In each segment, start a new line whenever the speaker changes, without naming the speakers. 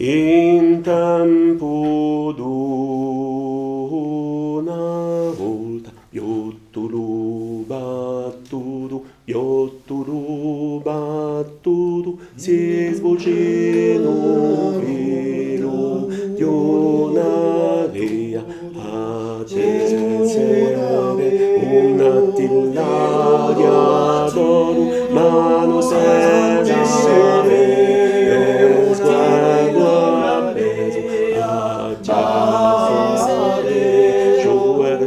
in tempo d'una volta, iotturu battuto, si svolge un filo di una rea, accese una tillaria d'oro, mano senza sguardo appeso, accese, giovere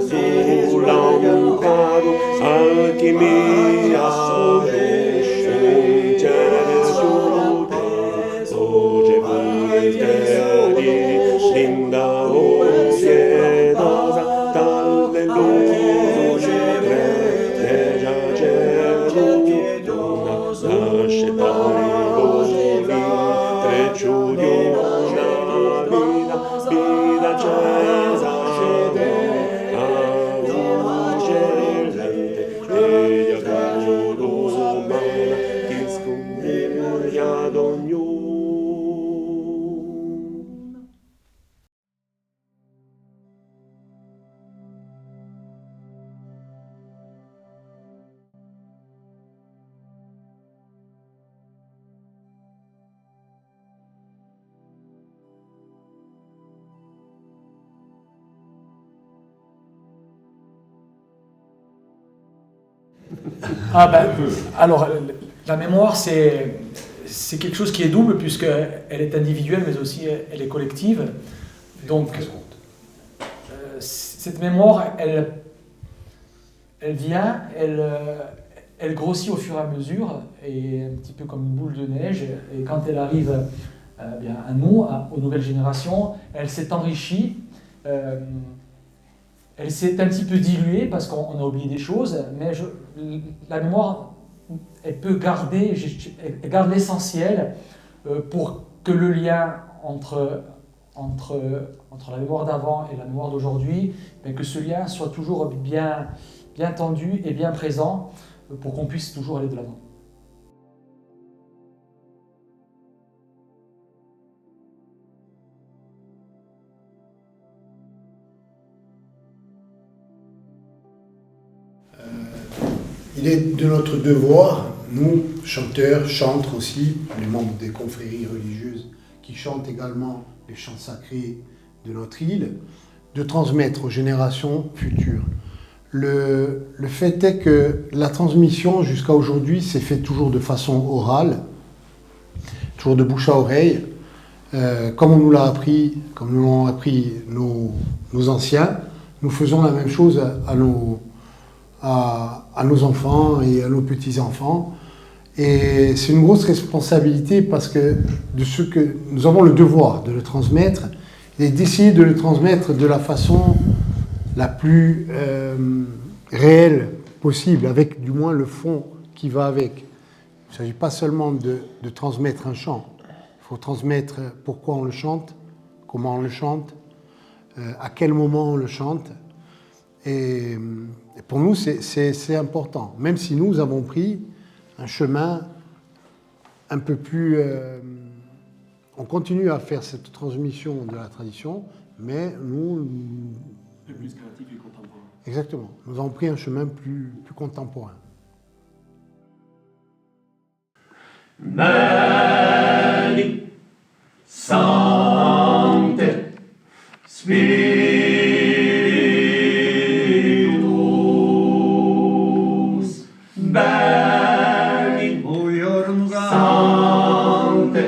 sull'amparo, alchimia linda osiedosa dalle luci nasce dai voli trecciu di una vita accesa a luce lente e umana che scompiglia ad ognuno.
Ah ben, alors, la mémoire, c'est quelque chose qui est double, puisqu'elle est individuelle, mais aussi elle est collective. Donc, cette mémoire, elle vient, elle grossit au fur et à mesure, et un petit peu comme une boule de neige, et quand elle arrive bien, à nous, aux nouvelles générations, elle s'est enrichie. Elle s'est un petit peu diluée parce qu'on a oublié des choses, mais la mémoire, elle peut garder, elle garde l'essentiel pour que le lien entre la mémoire d'avant et la mémoire d'aujourd'hui, que ce lien soit toujours bien tendu et bien présent pour qu'on puisse toujours aller de l'avant.
Il est de notre devoir, nous, chanteurs, chantres aussi, les membres des confréries religieuses qui chantent également les chants sacrés de notre île, de transmettre aux générations futures. Le fait est que la transmission jusqu'à aujourd'hui s'est faite toujours de façon orale, toujours de bouche à oreille, comme on nous l'a appris, comme nous l'ont appris nos anciens. Nous faisons la même chose à nos enfants et à nos petits-enfants. Et c'est une grosse responsabilité parce que nous avons le devoir de le transmettre et d'essayer de le transmettre de la façon la plus réelle possible, avec du moins le fond qui va avec. Il ne s'agit pas seulement de transmettre un chant, il faut transmettre pourquoi on le chante, comment on le chante, à quel moment on le chante. Et pour nous, c'est important, même si nous avons pris un chemin un peu plus... on continue à faire cette transmission de la tradition, mais nous...
Plus créatif et contemporain.
Exactement. Nous avons pris un chemin plus contemporain.
Mani, Sancte, Spiritus, Beni, Sancte,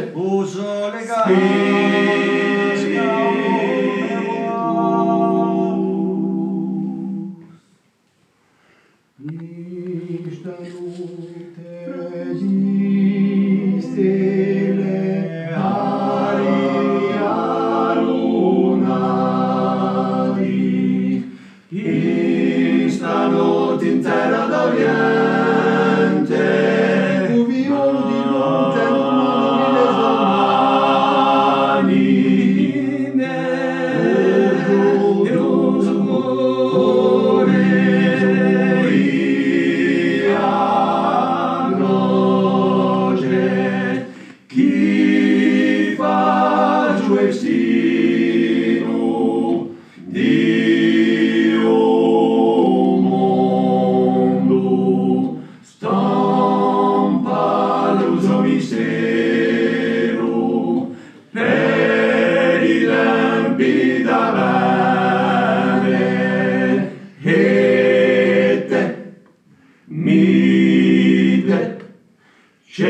Celitus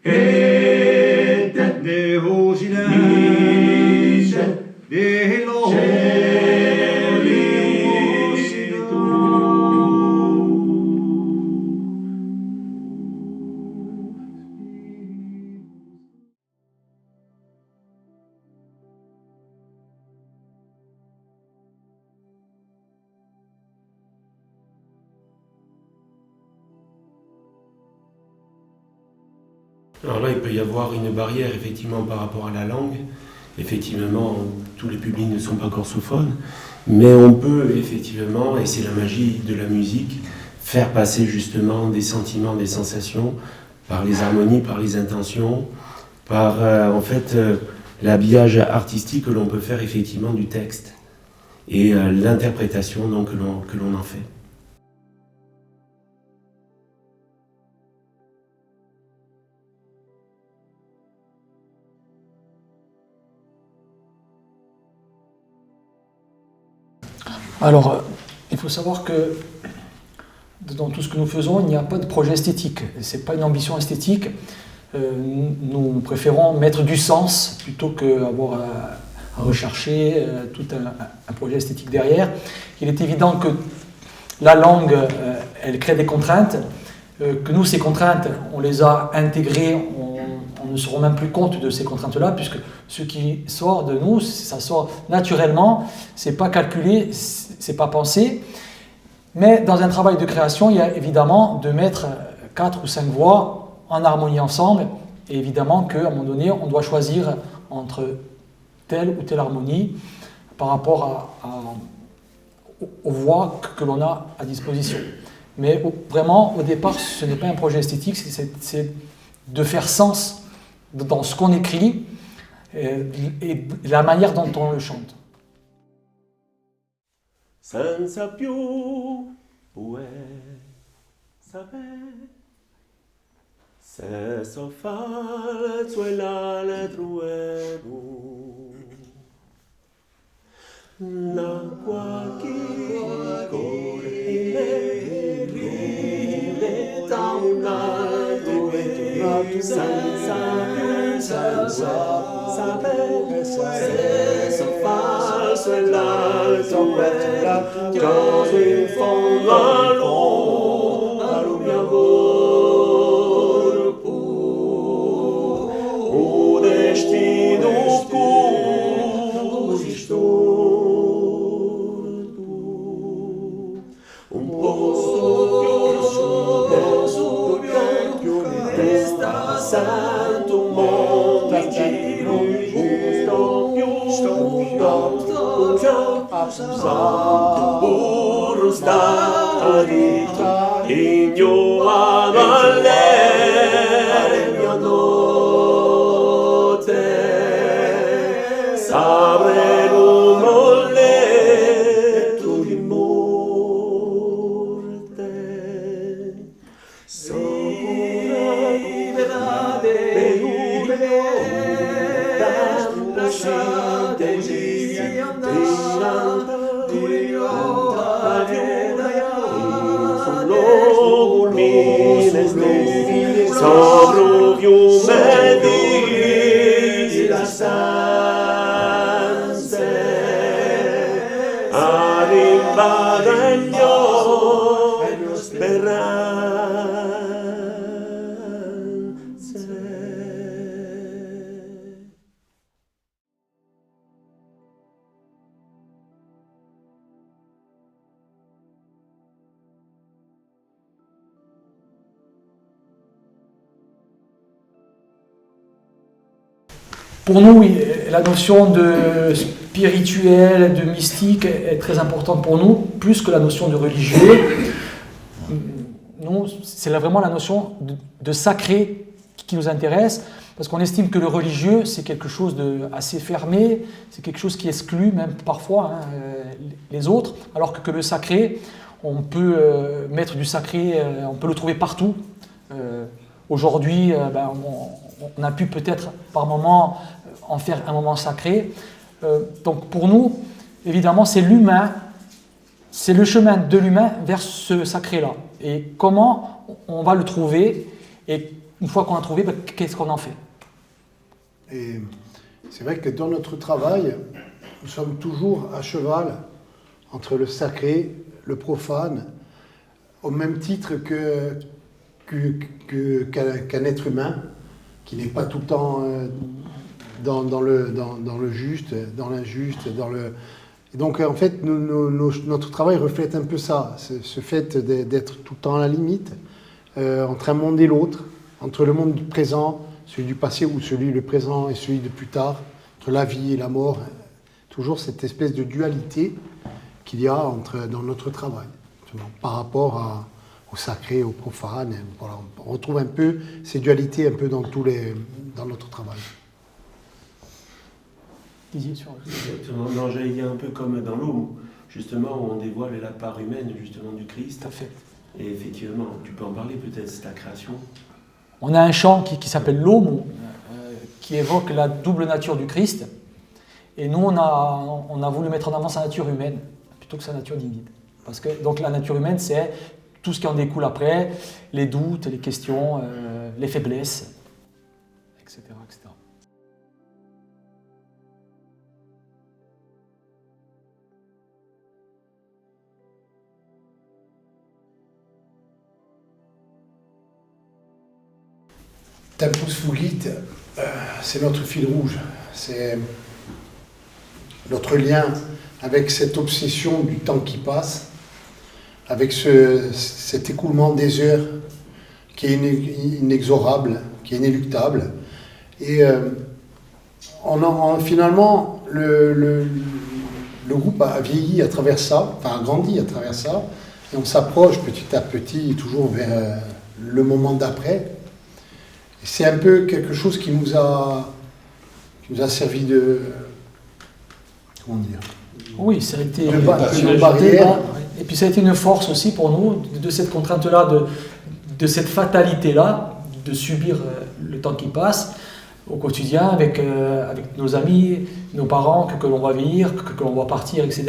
et de Hogilace de lo
Alors là, il peut y avoir une barrière effectivement par rapport à la langue. Effectivement, tous les publics ne sont pas corsophones, mais on peut effectivement, et c'est la magie de la musique, faire passer justement des sentiments, des sensations par les harmonies, par les intentions, par l'habillage artistique que l'on peut faire effectivement du texte et l'interprétation donc que l'on en fait.
Alors, il faut savoir que dans tout ce que nous faisons, il n'y a pas de projet esthétique. Ce n'est pas une ambition esthétique. Nous préférons mettre du sens plutôt qu'avoir à rechercher tout un projet esthétique derrière. Il est évident que la langue, elle crée des contraintes, que nous, ces contraintes, on les a intégrées, on ne se rend même plus compte de ces contraintes-là, puisque ce qui sort de nous, ça sort naturellement, c'est pas calculé, c'est pas pensé. Mais dans un travail de création, il y a évidemment de mettre 4 ou 5 voix en harmonie ensemble, et évidemment qu'à un moment donné, on doit choisir entre telle ou telle harmonie par rapport aux voix que l'on a à disposition. Mais vraiment, au départ, ce n'est pas un projet esthétique, c'est de faire sens dans ce qu'on écrit et la manière dont on le chante.
senza più puoi sapere se so fare e la truevo l'acqua che corre da un altro senza più sapere se so fare e l'altro caso in fondo al mio corpo o destino così storto un posto più resta santo mondo in giro burro starito ignorato alle mia notte sapremo molletto di morte sicura lasciate sopra fiume di la stanze arrivare il mio speranze.
Pour nous, la notion de spirituel, de mystique est très importante pour nous, plus que la notion de religieux. Nous, c'est vraiment la notion de sacré qui nous intéresse, parce qu'on estime que le religieux, c'est quelque chose d'assez fermé, c'est quelque chose qui exclut même parfois les autres, alors que le sacré, on peut mettre du sacré, on peut le trouver partout. Aujourd'hui, on a pu peut-être par moment en faire un moment sacré. Donc pour nous, évidemment, c'est l'humain, c'est le chemin de l'humain vers ce sacré-là. Et comment on va le trouver, et une fois qu'on l'a trouvé, ben, qu'est-ce qu'on en fait?
Et c'est vrai que dans notre travail, nous sommes toujours à cheval entre le sacré, le profane, au même titre qu'un être humain, qui n'est pas tout le temps dans le juste, dans l'injuste, Et donc en fait, notre travail reflète un peu ça, ce fait d'être tout le temps à la limite, entre un monde et l'autre, entre le monde du présent, celui du passé, ou le présent et celui de plus tard, entre la vie et la mort, toujours cette espèce de dualité qu'il y a dans notre travail, par rapport au sacré, au profane. Voilà, on retrouve un peu ces dualités un peu dans notre travail.
Exactement. Non, j'allais dire un peu comme dans l'eau, justement, où on dévoile la part humaine justement du Christ.
Tout à fait.
Et effectivement, tu peux en parler peut-être, c'est ta création.
On a un chant qui s'appelle l'Homme, qui évoque la double nature du Christ. Et nous, on a voulu mettre en avant sa nature humaine, plutôt que sa nature divine. Parce que donc, la nature humaine, c'est tout ce qui en découle après, les doutes, les questions, les faiblesses, etc., etc.
Tempus Fugit, c'est notre fil rouge, c'est notre lien avec cette obsession du temps qui passe, avec cet écoulement des heures qui est inexorable, qui est inéluctable. Et finalement, le groupe a vieilli à travers ça, enfin a grandi à travers ça, et on s'approche petit à petit toujours vers le moment d'après. C'est un peu quelque chose qui nous a servi de... Comment dire?
Oui, ça a été
une barrière.
Et puis ça a été une force aussi pour nous, de cette contrainte-là, de cette fatalité-là, de subir le temps qui passe au quotidien avec nos amis, nos parents, que l'on va vieillir, que l'on va partir, etc.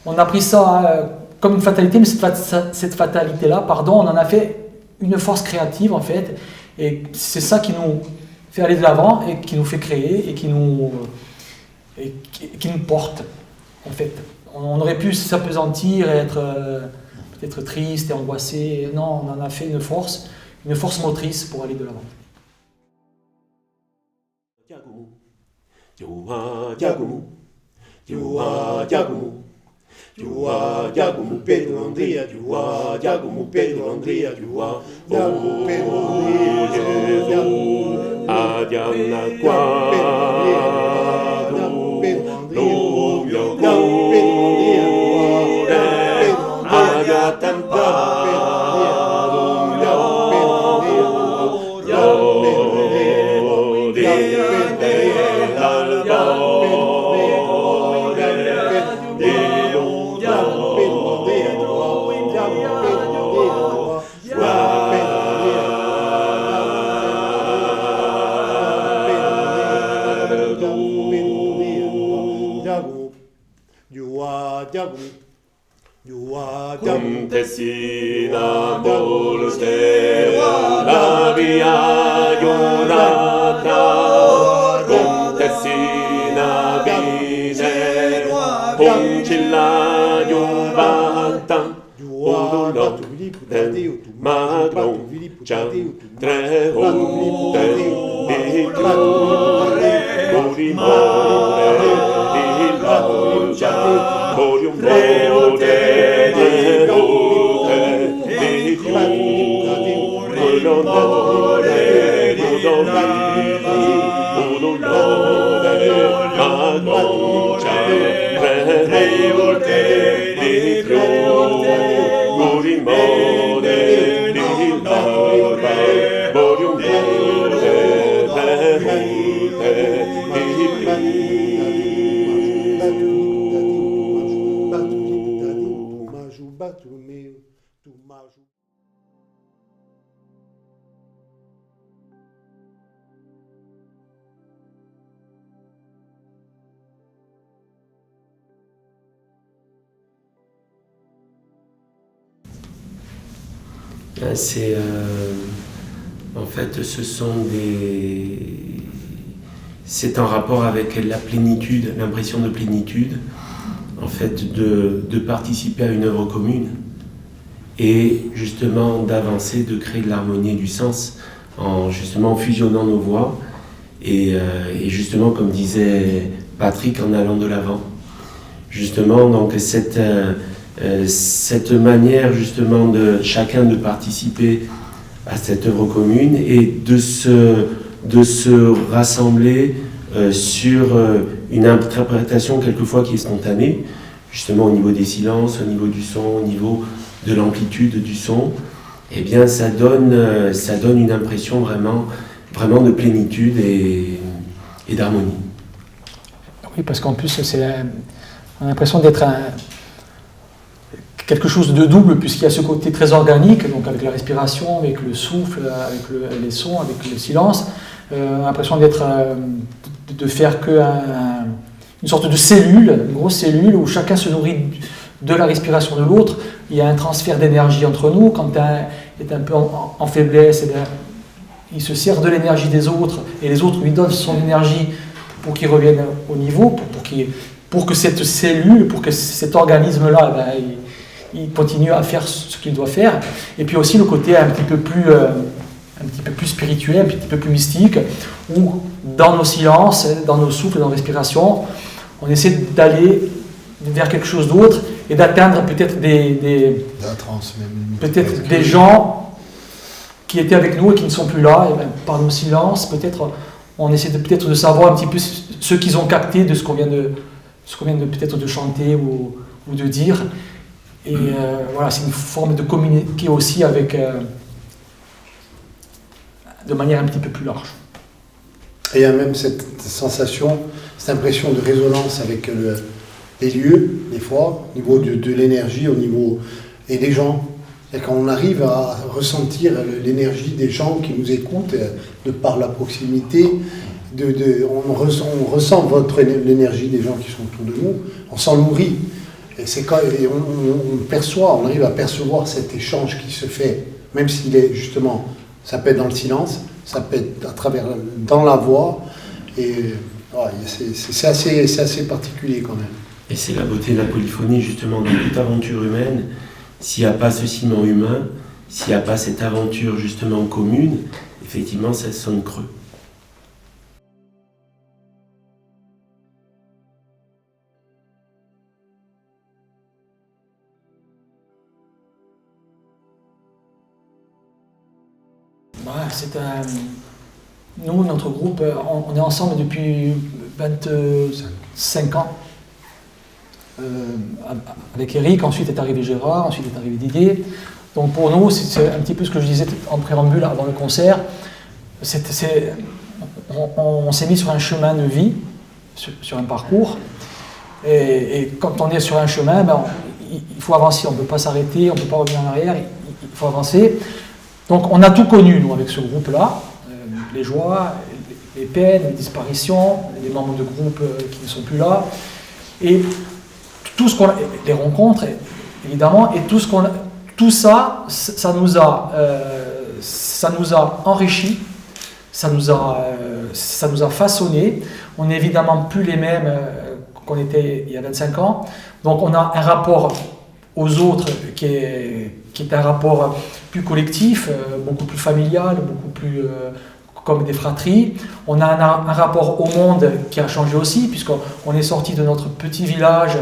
On a pris ça comme une fatalité, mais cette fatalité-là, on en a fait une force créative en fait. Et c'est ça qui nous fait aller de l'avant et qui nous fait créer et qui nous porte, en fait. On aurait pu s'apesantir et être peut-être triste et angoissé. Non, on en a fait une force motrice pour aller de l'avant.
Jua, Jagumu, Pedro, Andrea, Jua, Jagumu, Pedro, Andrea, Jua, Jagumu, Pedro, Andrea, Adiana, Quadro, Rubio, Contessina volte la via giurata, Contessina vine, Concilla giurata, Odolo del magro, già tre volte di clature, morimore di laugia, corium volte di volte di clature, odolore di magrugia, tre volte di clature, morimore di laugia, corium volte
Là, en fait, c'est en rapport avec la plénitude, l'impression de plénitude, en fait, de participer à une œuvre commune et justement d'avancer, de créer de l'harmonie et du sens en justement fusionnant nos voix et justement, comme disait Patrick, en allant de l'avant. Justement, donc cette manière justement de chacun de participer à cette œuvre commune et de se rassembler sur une interprétation quelquefois qui est spontanée, justement au niveau des silences, au niveau du son, au niveau de l'amplitude du son, eh bien ça donne une impression vraiment de plénitude et d'harmonie.
Oui, parce qu'en plus, on a l'impression d'être quelque chose de double, puisqu'il y a ce côté très organique, donc avec la respiration, avec le souffle, avec les sons, avec le silence. On a l'impression de faire une sorte de cellule, une grosse cellule, où chacun se nourrit de la respiration de l'autre. Il y a un transfert d'énergie entre nous. Quand un est un peu en faiblesse, eh bien, il se sert de l'énergie des autres, et les autres lui donnent son énergie pour qu'il revienne au niveau, pour que cette cellule, pour que cet organisme-là, eh bien, il continue à faire ce qu'il doit faire. Et puis aussi le côté un petit peu plus spirituel, un petit peu plus mystique, où dans nos silences, dans nos souffles, dans nos respirations, on essaie d'aller vers quelque chose d'autre et d'atteindre peut-être des gens qui étaient avec nous et qui ne sont plus là. Et bien, par nos silences, peut-être on essaie peut-être de savoir un petit peu ce qu'ils ont capté de ce qu'on vient de peut-être de chanter ou de dire. Et voilà, c'est une forme de communiquer aussi avec de manière un petit peu plus large.
Et il y a même cette sensation, cette impression de résonance avec les lieux, des fois, au niveau de l'énergie, au niveau et des gens. Et quand on arrive à ressentir l'énergie des gens qui nous écoutent, de par la proximité, on ressent l'énergie des gens qui sont autour de nous, on s'en nourrit. Et on perçoit, on arrive à percevoir cet échange qui se fait, même s'il est justement, ça peut être dans le silence, ça peut être à travers, dans la voix, et ouais, c'est assez particulier quand même.
Et c'est la beauté de la polyphonie, justement, dans toute aventure humaine. S'il n'y a pas ce ciment humain, s'il n'y a pas cette aventure justement commune, effectivement, ça sonne creux.
Nous, notre groupe, on est ensemble depuis 25 ans. Avec Eric, ensuite est arrivé Gérard, ensuite est arrivé Didier. Donc pour nous, c'est un petit peu ce que je disais en préambule avant le concert. On s'est mis sur un chemin de vie, sur un parcours. Et quand on est sur un chemin, il faut avancer, on ne peut pas s'arrêter, on ne peut pas revenir en arrière, il faut avancer. Donc on a tout connu, nous, avec ce groupe-là, les joies, les peines, les disparitions, les membres de groupe qui ne sont plus là, et tout ce les rencontres, évidemment, et tout ça, ça nous a enrichis, ça nous a façonnés. On n'est évidemment plus les mêmes qu'on était il y a 25 ans, donc on a un rapport aux autres qui est un rapport plus collectif, beaucoup plus familial, beaucoup plus comme des fratries. On a un rapport au monde qui a changé aussi, puisqu'on est sorti de notre petit village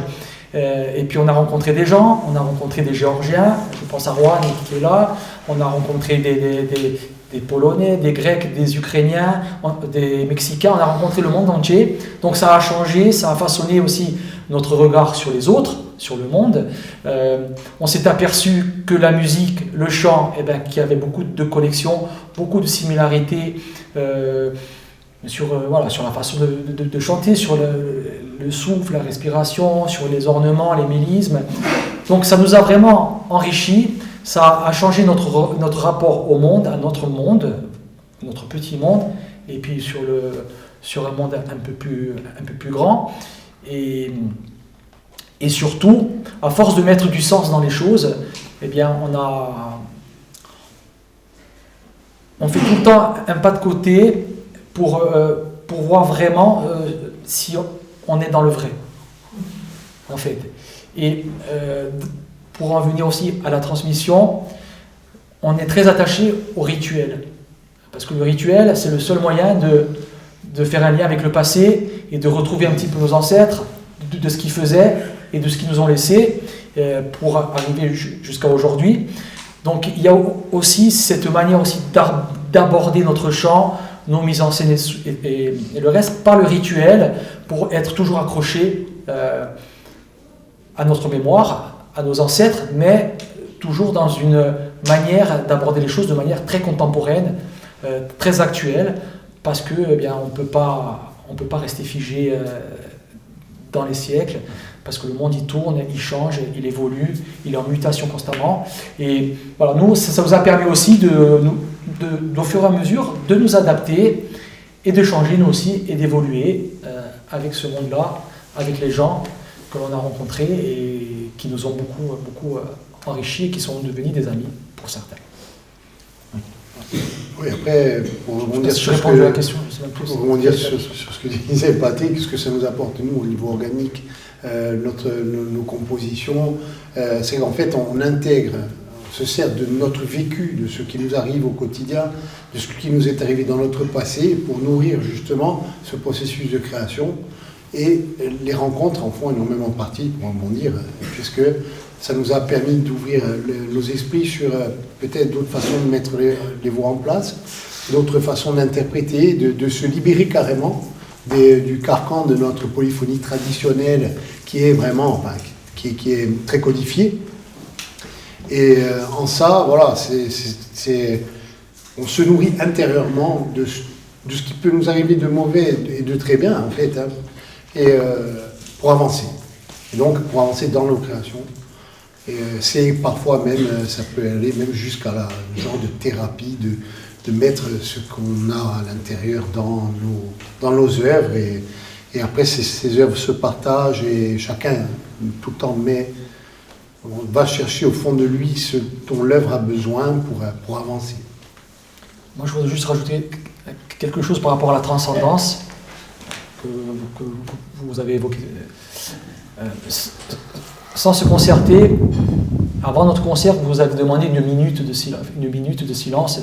et puis on a rencontré des gens, on a rencontré des Géorgiens, je pense à Rouen qui est là, on a rencontré des Polonais, des Grecs, des Ukrainiens, des Mexicains, on a rencontré le monde entier. Donc ça a changé, ça a façonné aussi notre regard sur les autres, sur le monde. On s'est aperçu que la musique, le chant, qu'il y avait beaucoup de connexions, beaucoup de similarités sur la façon de chanter, sur le souffle, la respiration, sur les ornements, les mélismes. Donc ça nous a vraiment enrichis, ça a changé notre rapport au monde, à notre petit monde, et puis sur un monde un peu plus grand. Et surtout, à force de mettre du sens dans les choses, on fait tout le temps un pas de côté pour voir vraiment si on est dans le vrai, en fait. Et pour en venir aussi à la transmission, on est très attaché au rituel. Parce que le rituel, c'est le seul moyen de faire un lien avec le passé et de retrouver un petit peu nos ancêtres, de ce qu'ils faisaient et de ce qu'ils nous ont laissé pour arriver jusqu'à aujourd'hui. Donc il y a aussi cette manière aussi d'aborder notre chant, nos mises en scène et le reste par le rituel pour être toujours accroché à notre mémoire, à nos ancêtres, mais toujours dans une manière d'aborder les choses de manière très contemporaine, très actuelle, parce que eh bien, on peut pas rester figé dans les siècles, parce que le monde il tourne, il change, il évolue, il est en mutation constamment. Et voilà, nous, ça nous a permis aussi au fur et à mesure de nous adapter et de changer nous aussi et d'évoluer avec ce monde-là, avec les gens que l'on a rencontrés et qui nous ont beaucoup enrichis et qui sont devenus des amis pour certains.
Oui, après, pour rebondir sur ce que disait Patrick, ce que ça nous apporte, nous, au niveau organique, nos compositions, c'est qu'en fait, on intègre, on se sert de notre vécu, de ce qui nous arrive au quotidien, de ce qui nous est arrivé dans notre passé, pour nourrir justement ce processus de création. Et les rencontres en font énormément partie, pour rebondir, puisque ça nous a permis d'ouvrir nos esprits sur peut-être d'autres façons de mettre les voix en place, d'autres façons d'interpréter, de se libérer carrément du carcan de notre polyphonie traditionnelle qui est vraiment, qui est très codifiée. Et en ça, voilà, on se nourrit intérieurement de ce qui peut nous arriver de mauvais et de très bien, en fait, hein, et pour avancer. Et donc, pour avancer dans nos créations. Et c'est parfois même, ça peut aller même jusqu'à la genre de thérapie, de mettre ce qu'on a à l'intérieur dans nos œuvres. Et après, ces œuvres se partagent et chacun, tout le temps, on va chercher au fond de lui ce dont l'œuvre a besoin pour avancer.
Moi, je voudrais juste rajouter quelque chose par rapport à la transcendance que vous avez évoqué. Sans se concerter, avant notre concert, vous avez demandé une minute de silence,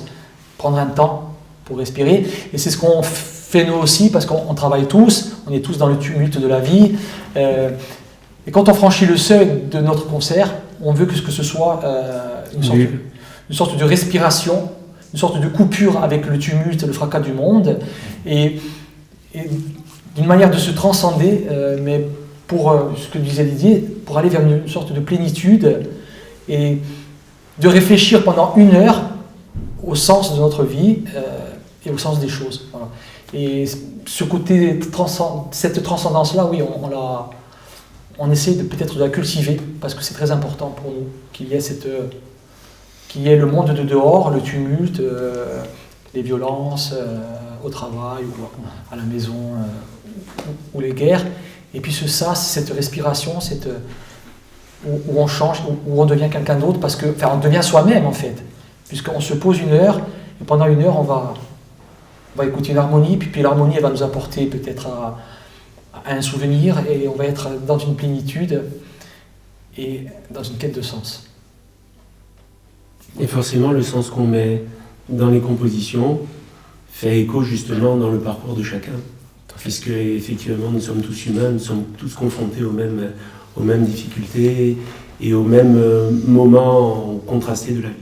prendre un temps pour respirer. Et c'est ce qu'on fait nous aussi, parce qu'on travaille tous, on est tous dans le tumulte de la vie. Et quand on franchit le seuil de notre concert, on veut que ce soit une sorte de respiration, une sorte de coupure avec le tumulte, le fracas du monde, et d'une manière de se transcender, mais pour ce que disait Didier, pour aller vers une sorte de plénitude et de réfléchir pendant 1 heure au sens de notre vie et au sens des choses. Voilà. Et ce côté, cette transcendance-là, oui, on essaie peut-être de la cultiver parce que c'est très important pour nous qu'il y ait le monde de dehors, le tumulte, les violences au travail ou à la maison ou les guerres. Et puis cette respiration, où on change, où on devient quelqu'un d'autre, on devient soi-même en fait, puisqu'on se pose 1 heure, et pendant 1 heure on va écouter une harmonie, puis l'harmonie elle va nous apporter peut-être à un souvenir, et on va être dans une plénitude et dans une quête de sens.
Et forcément le sens qu'on met dans les compositions fait écho justement dans le parcours de chacun. Puisque effectivement nous sommes tous humains, nous sommes tous confrontés aux mêmes difficultés et aux mêmes moments contrastés de la vie.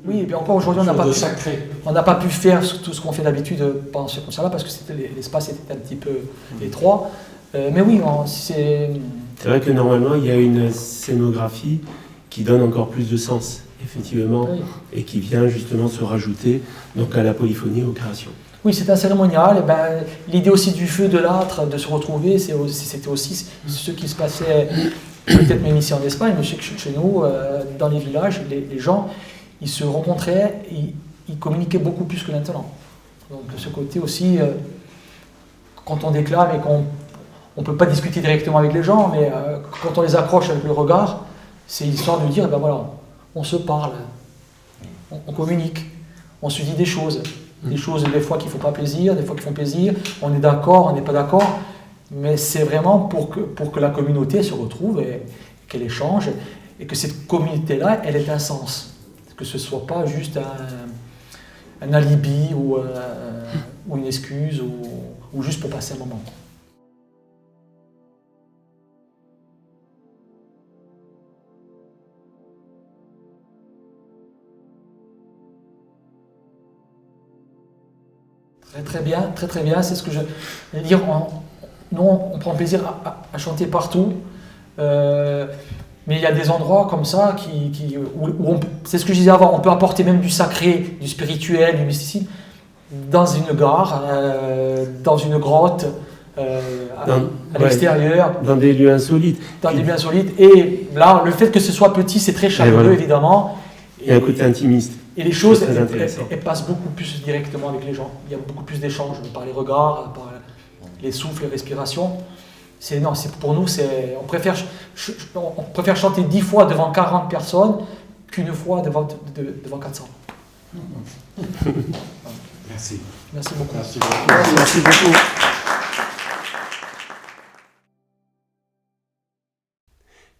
Oui, et puis encore aujourd'hui, on n'a pas,
sacré.
pas pu faire tout ce qu'on fait d'habitude pendant ce concert-là parce que l'espace était un petit peu étroit. Mais oui, c'est...
C'est vrai que normalement, il y a une scénographie qui donne encore plus de sens, effectivement,
Oui.
et qui vient justement se rajouter donc, à la polyphonie, aux créations.
Oui, c'est un cérémonial. Et ben, l'idée aussi du feu, de l'âtre, de se retrouver, c'était aussi ce qui se passait, peut-être même ici en Espagne, mais chez nous, dans les villages, les gens, ils se rencontraient, ils communiquaient beaucoup plus que maintenant. Donc ce côté aussi, quand on déclame et qu'on ne peut pas discuter directement avec les gens, mais quand on les accroche avec le regard, c'est l'histoire de dire, ben voilà, on se parle, on communique, on se dit des choses des fois qui ne font pas plaisir, des fois qui font plaisir, on est d'accord, on n'est pas d'accord, mais c'est vraiment pour que la communauté se retrouve et qu'elle échange, et que cette communauté-là, elle ait un sens. Que ce ne soit pas juste un alibi ou une excuse ou juste pour passer un moment. Très bien, c'est ce que je veux dire. Nous, on prend plaisir à chanter partout. Mais il y a des endroits comme ça où c'est ce que je disais avant, on peut apporter même du sacré, du spirituel, du mysticisme dans une gare, dans une grotte, à l'extérieur.
Dans des lieux insolites.
Dans des lieux insolites. Et là, le fait que ce soit petit, c'est très chaleureux,
voilà.
évidemment.
Il y a un côté intimiste.
Et les choses,
intéressant.
elles passent beaucoup plus directement avec les gens. Il y a beaucoup plus d'échanges par les regards, par les souffles, les respirations. Pour nous, on préfère chanter 10 fois devant 40 personnes qu'une fois devant 400.
Merci.
Merci beaucoup.
Merci beaucoup.
Merci beaucoup.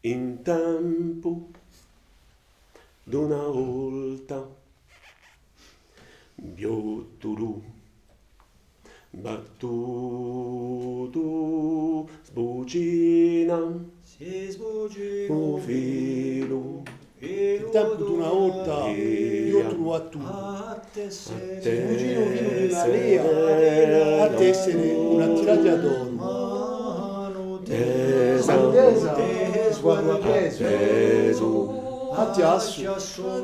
In tempo d'una volta Biotturu battuto sbucina un filo
Il tempo di una volta io trovo a tu. Sfuggino fino di una lea a tessere una tirata d'oro. Santesa, sguardo appeso. Attiasso,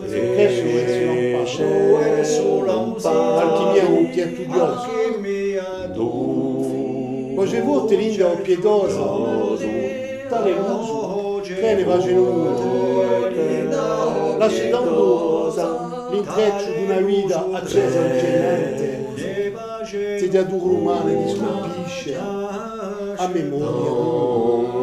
cresce verso lampare, alchimia un pietudioso. Voce volte linda o pietosa, tale l'uso, che ne va genuino, lasciando l'intreccio di una vita accesa e gennante, sediatura umana che scolpisce a memoria.